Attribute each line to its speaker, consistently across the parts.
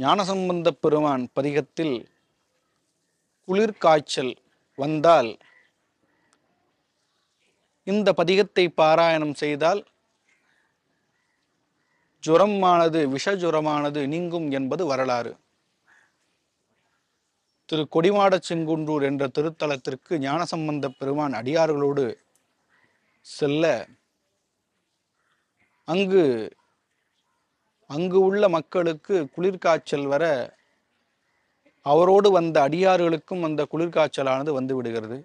Speaker 1: ஞானசம்பந்தப் பெருமான் பதிகத்தில் குளிர்காய்ச்சல் வந்தால் இந்த பதிகத்தை பாராயணம் செய்தால் விஷஜுரமானது நீங்கும் என்பது வரலாறு. திரு கொடிமாடச் செங்குன்றூர் என்ற திருத்தலத்திற்கு ஞானசம்பந்தப் பெருமான் அடியார்களோடு செல்ல அங்கு உள்ள மக்களுக்கு குளிர்காய்ச்சல் வர அவரோடு வந்த அடியார்களுக்கும் அந்த குளிர்காய்ச்சலானது வந்து விடுகிறது.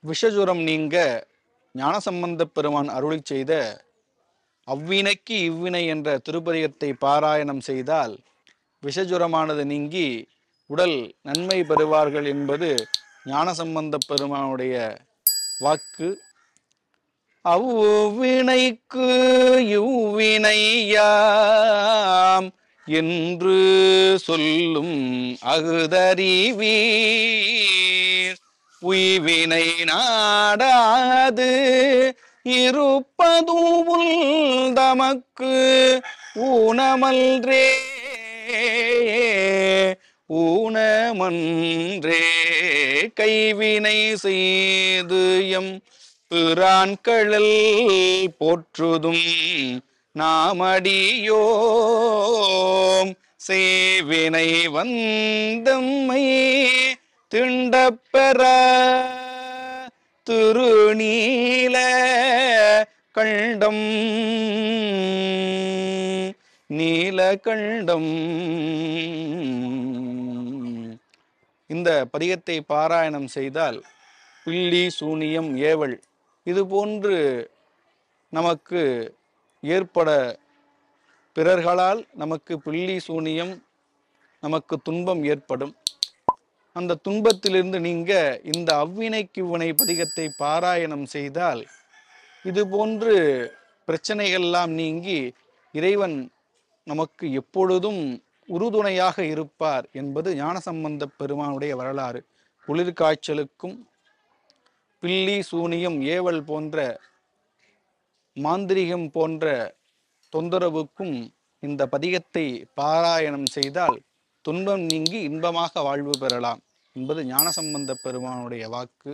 Speaker 1: விஷஜுரம் நீங்க ஞானசம்பந்தப் பெருமான் அருளி செய்த அவ்வினைக்கு இவ்வினை என்ற திருப்பதிகத்தை பாராயணம் செய்தால் விஷஜுரமானது நீங்கி உடல் நன்மை பெறுவார்கள் என்பது ஞானசம்பந்தப் பெருமானுடைய வாக்கு. அவ்வினைக்கு இவ்வினையாம் என்று சொல்லும் அகுதறிவீர் உய்வினை நாடாது இருப்பதும் தமக்கு ஊனமன்றே கைவினை செய்து எம் பிரான்கழல் போற்றுதும் நாமடியோம் சேவினை வந்தம்மை திண்டப்பெற திருநீல கண்டம் நீலகண்டம். இந்த பதிகத்தை பாராயணம் செய்தால் பில்லி சூனியம் ஏவல் இது போன்று நமக்கு ஏற்பட பிறர்களால் நமக்கு பில்லி சூனியம் நமக்கு துன்பம் ஏற்படும். அந்த துன்பத்திலிருந்து நீங்க இந்த அவ்வினைக்கு இவ்வினை பதிகத்தை பாராயணம் செய்தால் இது போன்று பிரச்சனைகள்லாம் நீங்கி இறைவன் நமக்கு எப்பொழுதும் உறுதுணையாக இருப்பார் என்பது ஞானசம்பந்தப் பெருமானுடைய வரலாறு. குளிர்காய்ச்சலுக்கும் பில்லி சூனியம் ஏவல் போன்ற மாந்திரிகம் போன்ற தொந்தரவுக்கும் இந்த பதிகத்தை பாராயணம் செய்தால் துன்பம் நீங்கி இன்பமாக வாழ்வு பெறலாம் என்பது ஞானசம்பந்தப் பெருமானுடைய வாக்கு.